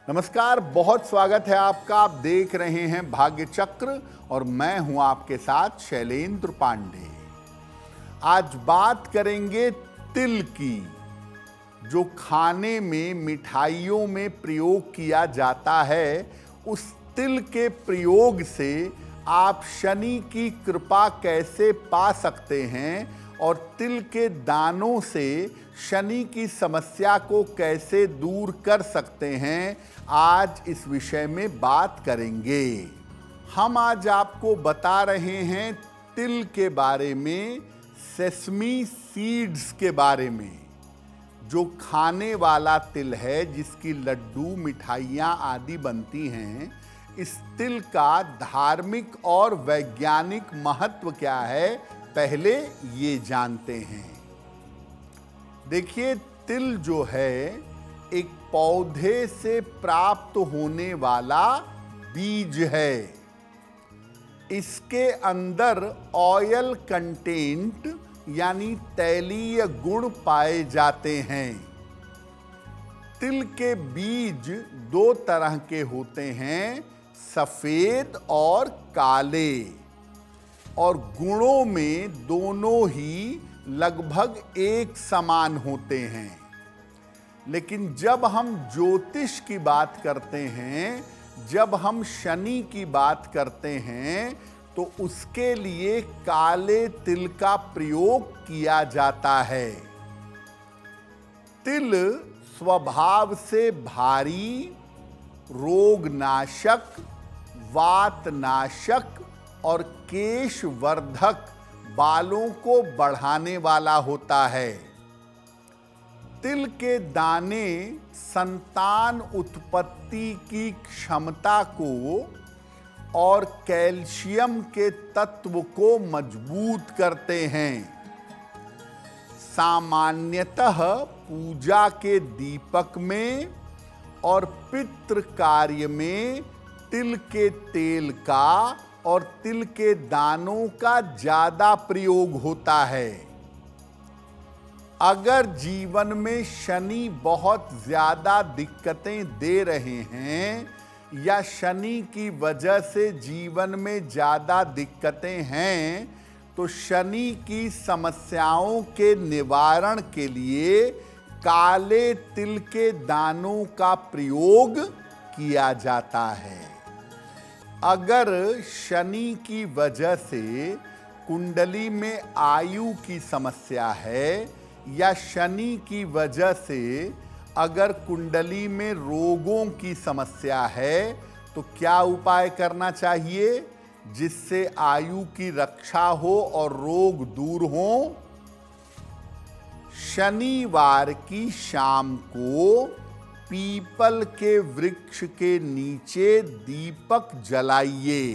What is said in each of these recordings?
नमस्कार, बहुत स्वागत है आपका। आप देख रहे हैं भाग्य चक्र और मैं हूं आपके साथ शैलेंद्र पांडे। आज बात करेंगे तिल की, जो खाने में मिठाइयों में प्रयोग किया जाता है। उस तिल के प्रयोग से आप शनि की कृपा कैसे पा सकते हैं और तिल के दानों से शनि की समस्या को कैसे दूर कर सकते हैं, आज इस विषय में बात करेंगे। हम आज आपको बता रहे हैं तिल के बारे में, सेसमी सीड्स के बारे में, जो खाने वाला तिल है, जिसकी लड्डू मिठाइयाँ आदि बनती हैं। इस तिल का धार्मिक और वैज्ञानिक महत्व क्या है, पहले ये जानते हैं। देखिए, तिल जो है एक पौधे से प्राप्त होने वाला बीज है। इसके अंदर ऑयल कंटेंट यानी तैलीय गुण पाए जाते हैं। तिल के बीज दो तरह के होते हैं, सफेद और काले, और गुणों में दोनों ही लगभग एक समान होते हैं। लेकिन जब हम ज्योतिष की बात करते हैं, जब हम शनि की बात करते हैं, तो उसके लिए काले तिल का प्रयोग किया जाता है। तिल स्वभाव से भारी, रोगनाशक, वातनाशक और केशवर्धक, बालों को बढ़ाने वाला होता है। तिल के दाने संतान उत्पत्ति की क्षमता को और कैल्शियम के तत्व को मजबूत करते हैं। सामान्यतः पूजा के दीपक में और पितृ कार्य में तिल के तेल का और तिल के दानों का ज्यादा प्रयोग होता है। अगर जीवन में शनि बहुत ज्यादा दिक्कतें दे रहे हैं या शनि की वजह से जीवन में ज्यादा दिक्कतें हैं, तो शनि की समस्याओं के निवारण के लिए काले तिल के दानों का प्रयोग किया जाता है। अगर शनि की वजह से कुंडली में आयु की समस्या है या शनि की वजह से अगर कुंडली में रोगों की समस्या है, तो क्या उपाय करना चाहिए जिससे आयु की रक्षा हो और रोग दूर हो? शनिवार की शाम को पीपल के वृक्ष के नीचे दीपक जलाइए।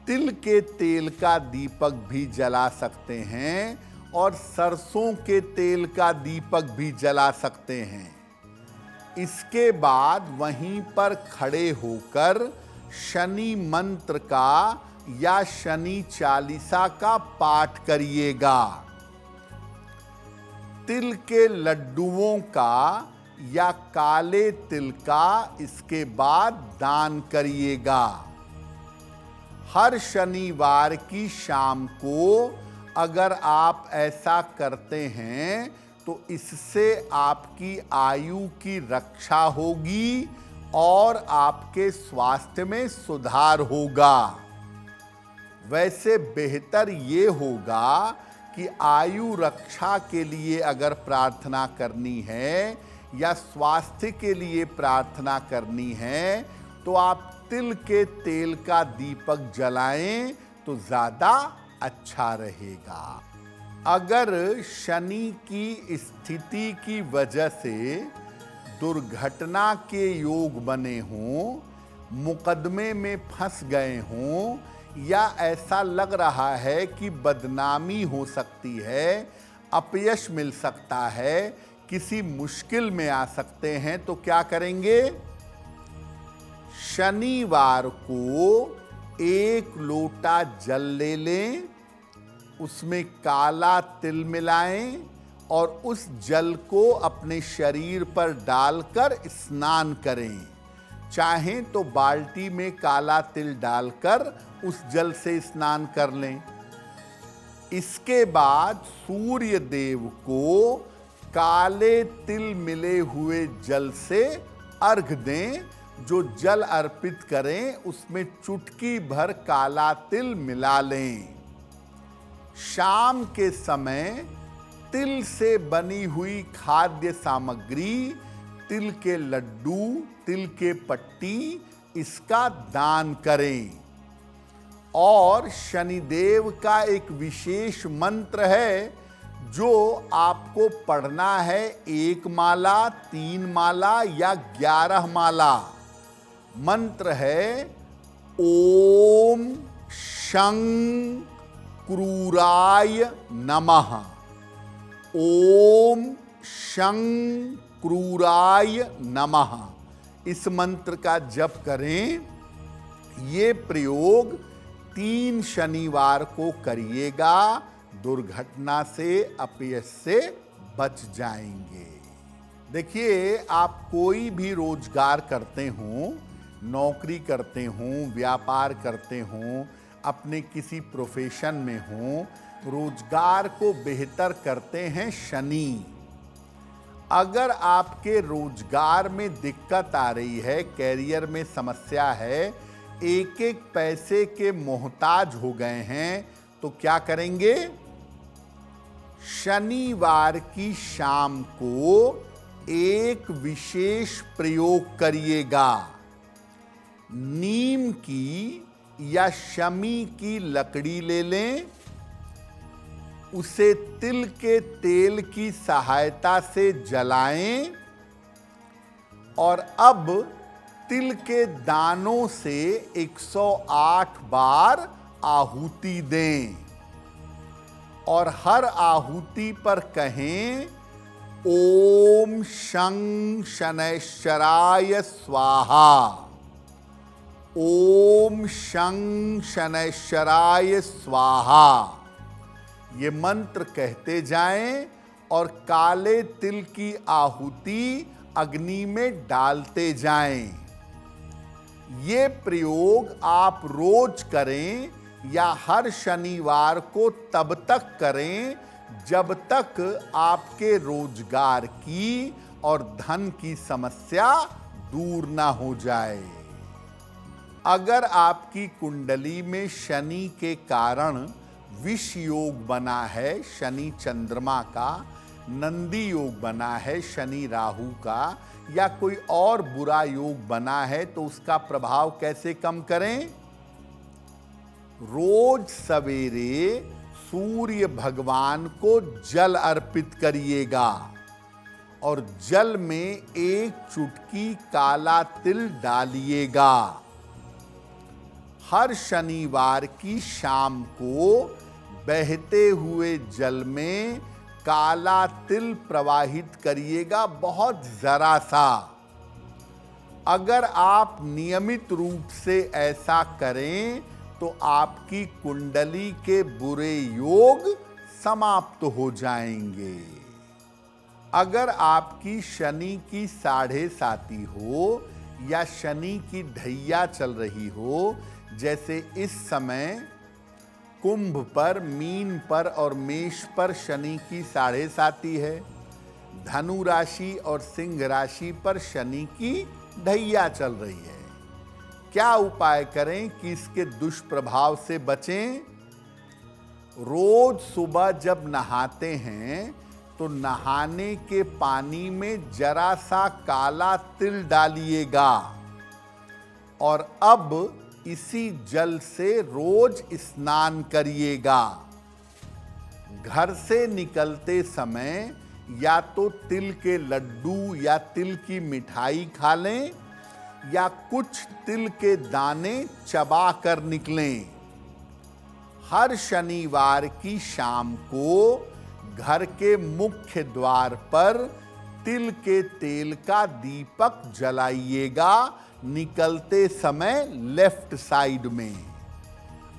तिल के तेल का दीपक भी जला सकते हैं और सरसों के तेल का दीपक भी जला सकते हैं। इसके बाद वहीं पर खड़े होकर शनि मंत्र का या शनि चालीसा का पाठ करिएगा। तिल के लड्डुओं का या काले तिल का इसके बाद दान करिएगा। हर शनिवार की शाम को अगर आप ऐसा करते हैं, तो इससे आपकी आयु की रक्षा होगी और आपके स्वास्थ्य में सुधार होगा। वैसे बेहतर ये होगा कि आयु रक्षा के लिए अगर प्रार्थना करनी है या स्वास्थ्य के लिए प्रार्थना करनी है, तो आप तिल के तेल का दीपक जलाएं तो ज़्यादा अच्छा रहेगा। अगर शनि की स्थिति की वजह से दुर्घटना के योग बने हों, मुकदमे में फंस गए हों, या ऐसा लग रहा है कि बदनामी हो सकती है, अपयश मिल सकता है, किसी मुश्किल में आ सकते हैं, तो क्या करेंगे? शनिवार को 1 लोटा जल ले लें, उसमें काला तिल मिलाएं और उस जल को अपने शरीर पर डालकर स्नान करें। चाहें तो बाल्टी में काला तिल डालकर उस जल से स्नान कर लें। इसके बाद सूर्य देव को काले तिल मिले हुए जल से अर्घ दें। जो जल अर्पित करें उसमें चुटकी भर काला तिल मिला लें। शाम के समय तिल से बनी हुई खाद्य सामग्री, तिल के लड्डू, तिल के पट्टी, इसका दान करें। और शनिदेव का एक विशेष मंत्र है जो आपको पढ़ना है, 1 माला, 3 माला या 11 माला। मंत्र है ओम शं क्रूराय नमः। ओम शं क्रूराय नमः। इस मंत्र का जप करें। ये प्रयोग 3 शनिवार को करिएगा। दुर्घटना से, अपयश से बच जाएंगे। देखिए, आप कोई भी रोजगार करते हों, नौकरी करते हों, व्यापार करते हों, अपने किसी प्रोफेशन में हों, रोजगार को बेहतर करते हैं शनि। अगर आपके रोजगार में दिक्कत आ रही है, कैरियर में समस्या है, एक एक पैसे के मोहताज हो गए हैं, तो क्या करेंगे? शनिवार की शाम को एक विशेष प्रयोग करिएगा। नीम की या शमी की लकड़ी ले लें, उसे तिल के तेल की सहायता से जलाएं और अब तिल के दानों से 108 बार आहुति दें और हर आहुति पर कहें ओम शं शनैश्चराय स्वाहा। ओम शं शनैश्चराय स्वाहा। ये मंत्र कहते जाएं और काले तिल की आहुति अग्नि में डालते जाएं। ये प्रयोग आप रोज करें या हर शनिवार को तब तक करें जब तक आपके रोजगार की और धन की समस्या दूर ना हो जाए। अगर आपकी कुंडली में शनि के कारण विष योग बना है, शनि चंद्रमा का, नंदी योग बना है, शनि राहु का, या कोई और बुरा योग बना है, तो उसका प्रभाव कैसे कम करें? रोज सवेरे सूर्य भगवान को जल अर्पित करिएगा और जल में 1 चुटकी काला तिल डालिएगा। हर शनिवार की शाम को बहते हुए जल में काला तिल प्रवाहित करिएगा, बहुत जरा सा। अगर आप नियमित रूप से ऐसा करें तो आपकी कुंडली के बुरे योग समाप्त हो जाएंगे। अगर आपकी शनि की 7.5 हो या शनि की ढैया चल रही हो, जैसे इस समय कुंभ पर, मीन पर और मेष पर शनि की 7.5 है, धनु राशि और सिंह राशि पर शनि की ढैया चल रही है। क्या उपाय करें कि इसके दुष्प्रभाव से बचें? रोज सुबह जब नहाते हैं तो नहाने के पानी में जरा सा काला तिल डालिएगा और अब इसी जल से रोज स्नान करिएगा। घर से निकलते समय या तो तिल के लड्डू या तिल की मिठाई खा लें या कुछ तिल के दाने चबा कर निकलें। हर शनिवार की शाम को घर के मुख्य द्वार पर तिल के तेल का दीपक जलाइएगा, निकलते समय लेफ्ट साइड में।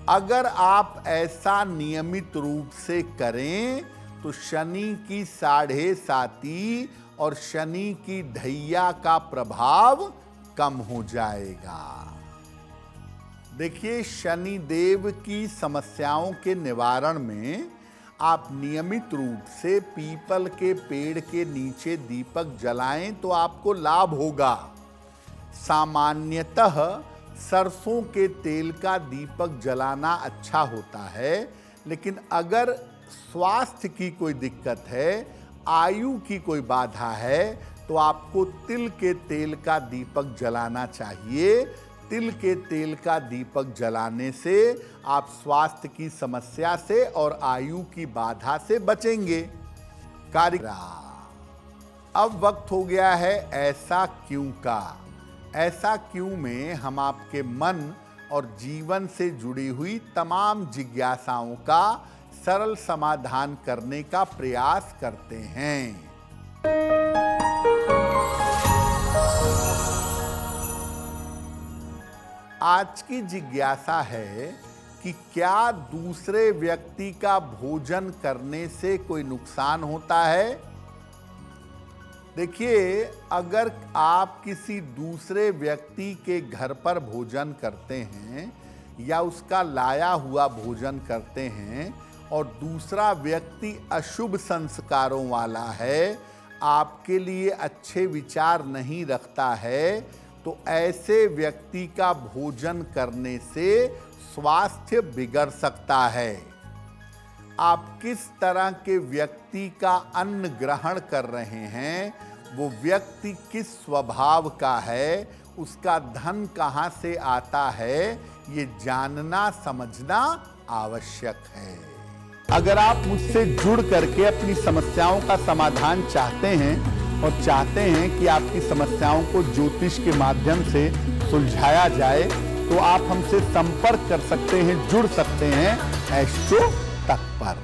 अगर आप ऐसा नियमित रूप से करें तो शनि की 7.5 और शनि की ढैया का प्रभाव कम हो जाएगा। देखिए, शनि देव की समस्याओं के निवारण में आप नियमित रूप से पीपल के पेड़ के नीचे दीपक जलाएं तो आपको लाभ होगा। सामान्यतः सरसों के तेल का दीपक जलाना अच्छा होता है, लेकिन अगर स्वास्थ्य की कोई दिक्कत है, आयु की कोई बाधा है, तो आपको तिल के तेल का दीपक जलाना चाहिए। तिल के तेल का दीपक जलाने से आप स्वास्थ्य की समस्या से और आयु की बाधा से बचेंगे। अब वक्त हो गया है ऐसा क्यों का। ऐसा क्यों में हम आपके मन और जीवन से जुड़ी हुई तमाम जिज्ञासाओं का सरल समाधान करने का प्रयास करते हैं। आज की जिज्ञासा है कि क्या दूसरे व्यक्ति का भोजन करने से कोई नुकसान होता है? देखिए, अगर आप किसी दूसरे व्यक्ति के घर पर भोजन करते हैं या उसका लाया हुआ भोजन करते हैं और दूसरा व्यक्ति अशुभ संस्कारों वाला है, आपके लिए अच्छे विचार नहीं रखता है, तो ऐसे व्यक्ति का भोजन करने से स्वास्थ्य बिगड़ सकता है। आप किस तरह के व्यक्ति का अन्न ग्रहण कर रहे हैं, वो व्यक्ति किस स्वभाव का है, उसका धन कहाँ से आता है, ये जानना समझना आवश्यक है। अगर आप मुझसे जुड़ करके अपनी समस्याओं का समाधान चाहते हैं और चाहते हैं कि आपकी समस्याओं को ज्योतिष के माध्यम से सुलझाया जाए, तो आप हमसे संपर्क कर सकते हैं, जुड़ सकते हैं एस्ट्रो तक पर।